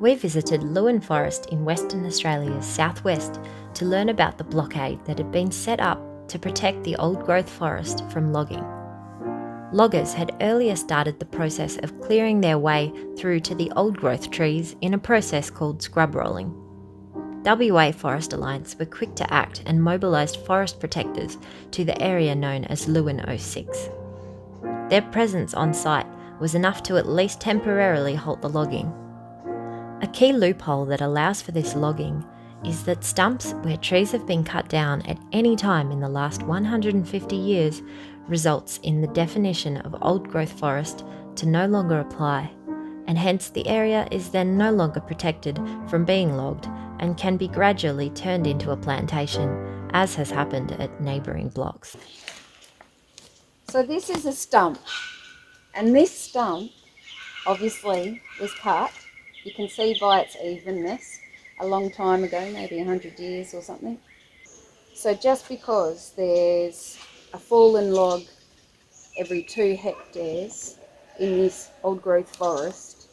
We visited Lewin Forest in Western Australia's southwest to learn about the blockade that had been set up to protect the old-growth forest from logging. Loggers had earlier started the process of clearing their way through to the old-growth trees in a process called scrub rolling. WA Forest Alliance were quick to act and mobilised forest protectors to the area known as Lewin 06. Their presence on site was enough to at least temporarily halt the logging. A key loophole that allows for this logging is that stumps where trees have been cut down at any time in the last 150 years results in the definition of old-growth forest to no longer apply, and hence the area is then no longer protected from being logged and can be gradually turned into a plantation, as has happened at neighbouring blocks. So this is a stump, and this stump obviously was cut. You can see by its evenness a long time ago, maybe 100 years or something. So just because there's a fallen log every 2 hectares in this old growth forest,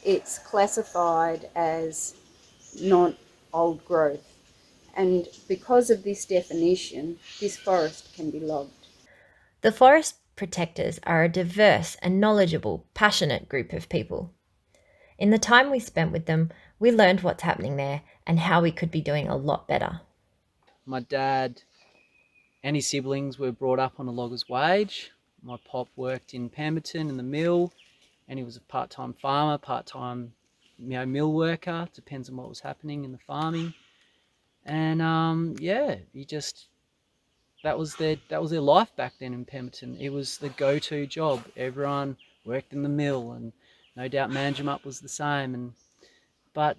it's classified as not old growth. And because of this definition, this forest can be logged. The forest protectors are a diverse and knowledgeable, passionate group of people. In the time we spent with them, we learned what's happening there and how we could be doing a lot better. My dad and his siblings were brought up on a logger's wage. My pop worked in Pemberton in the mill, and he was a part-time farmer, part-time mill worker, depends on what was happening in the farming. And that was their life back then in Pemberton. It was the go-to job. Everyone worked in the mill, and no doubt Manjimup was the same. But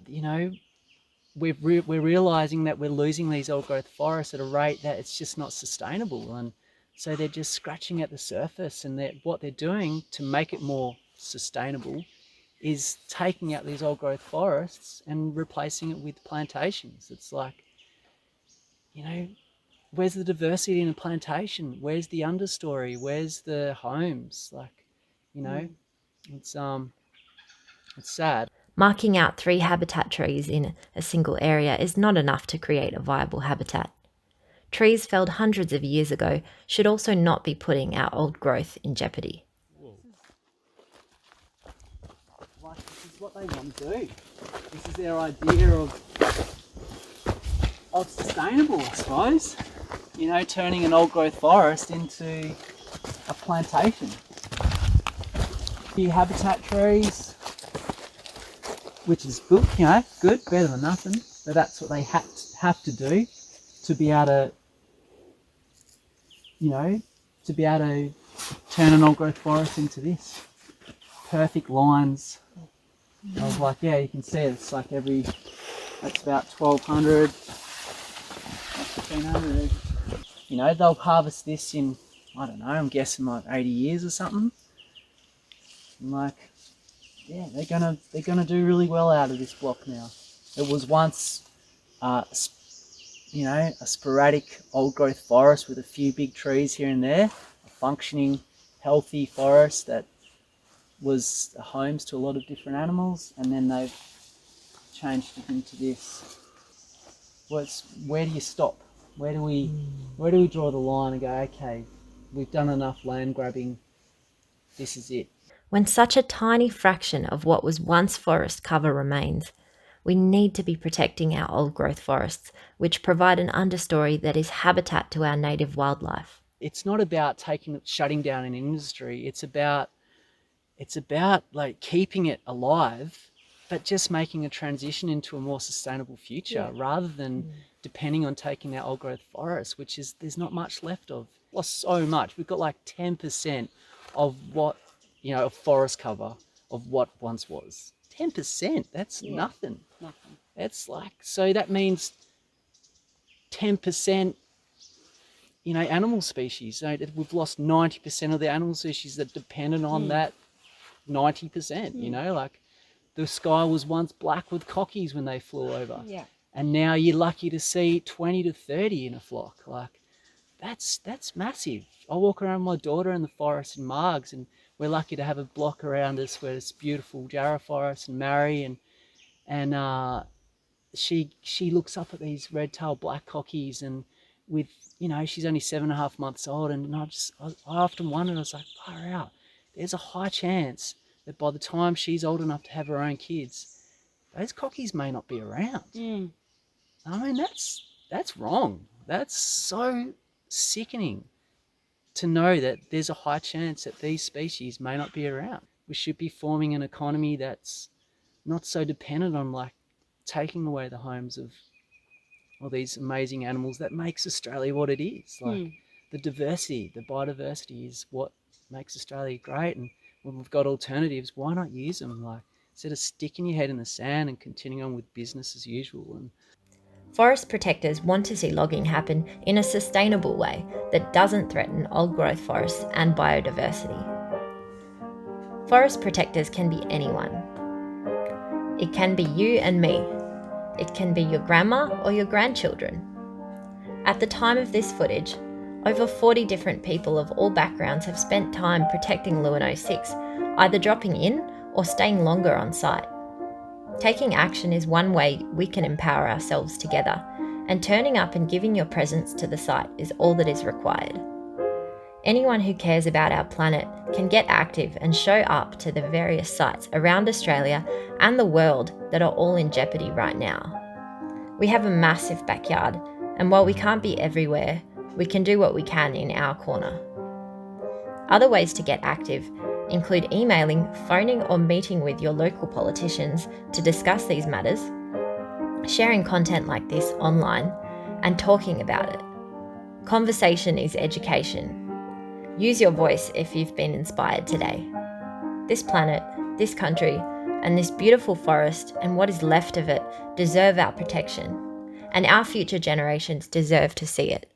we're realising that we're losing these old growth forests at a rate that it's just not sustainable, and so they're just scratching at the surface, and what they're doing to make it more sustainable is taking out these old growth forests and replacing it with plantations. It's like, where's the diversity in a plantation? Where's the understory? Where's the homes? It's sad. Marking out 3 habitat trees in a single area is not enough to create a viable habitat. Trees felled hundreds of years ago should also not be putting our old growth in jeopardy. This is what they want to do. This is their idea of sustainable, I suppose. Turning an old growth forest into a plantation. Few habitat trees, which is good, good, better than nothing. But that's what they have to do to be able to, turn an old growth forest into this. Perfect lines. I was like, you can see it's like that's about 1,200, 1,500. They'll harvest this in, I don't know, I'm guessing like 80 years or something. And they're gonna do really well out of this block now. It was once, a sporadic old growth forest with a few big trees here and there, a functioning, healthy forest that was homes to a lot of different animals, and then they've changed it into this. Where do you stop? Where do we draw the line and go, okay, we've done enough land grabbing, this is it? When such a tiny fraction of what was once forest cover remains, we need to be protecting our old growth forests, which provide an understory that is habitat to our native wildlife. It's not about shutting down an industry. It's about keeping it alive, but just making a transition into a more sustainable future, rather than depending on taking that old growth forest, which is, there's not much left of. Lost so much. We've got like 10% of what, of forest cover of what once was. 10%, that's nothing. That's so that means 10%, animal species. We've lost 90% of the animal species that depended on that 90%, the sky was once black with cockies when they flew over. Yeah. And now you're lucky to see 20 to 30 in a flock. That's massive. I walk around with my daughter in the forest in Margs, and we're lucky to have a block around us where it's beautiful Jarrah Forest and Marri, and and she looks up at these red-tailed black cockies, and with, you know, she's only 7.5 months old, and I often wondered, I was like, far out, there's a high chance that by the time she's old enough to have her own kids, those cockies may not be around. I mean, that's wrong. That's so sickening to know that there's a high chance that these species may not be around. We should be forming an economy that's not so dependent on like taking away the homes of all these amazing animals that makes Australia what it is. Like the diversity, the biodiversity is what makes Australia great. And when we've got alternatives, why not use them? Like, instead of sticking your head in the sand and continuing on with business as usual. And Forest protectors want to see logging happen in a sustainable way that doesn't threaten old growth forests and biodiversity. Forest protectors can be anyone. It can be you and me. It can be your grandma or your grandchildren. At the time of this footage, over 40 different people of all backgrounds have spent time protecting Lewin 06, either dropping in or staying longer on site. Taking action is one way we can empower ourselves together, and turning up and giving your presence to the site is all that is required. Anyone who cares about our planet can get active and show up to the various sites around Australia and the world that are all in jeopardy right now. We have a massive backyard, and while we can't be everywhere, we can do what we can in our corner. Other ways to get active include emailing, phoning or meeting with your local politicians to discuss these matters, sharing content like this online, and talking about it. Conversation is education. Use your voice if you've been inspired today. This planet, this country, and this beautiful forest and what is left of it deserve our protection, and our future generations deserve to see it.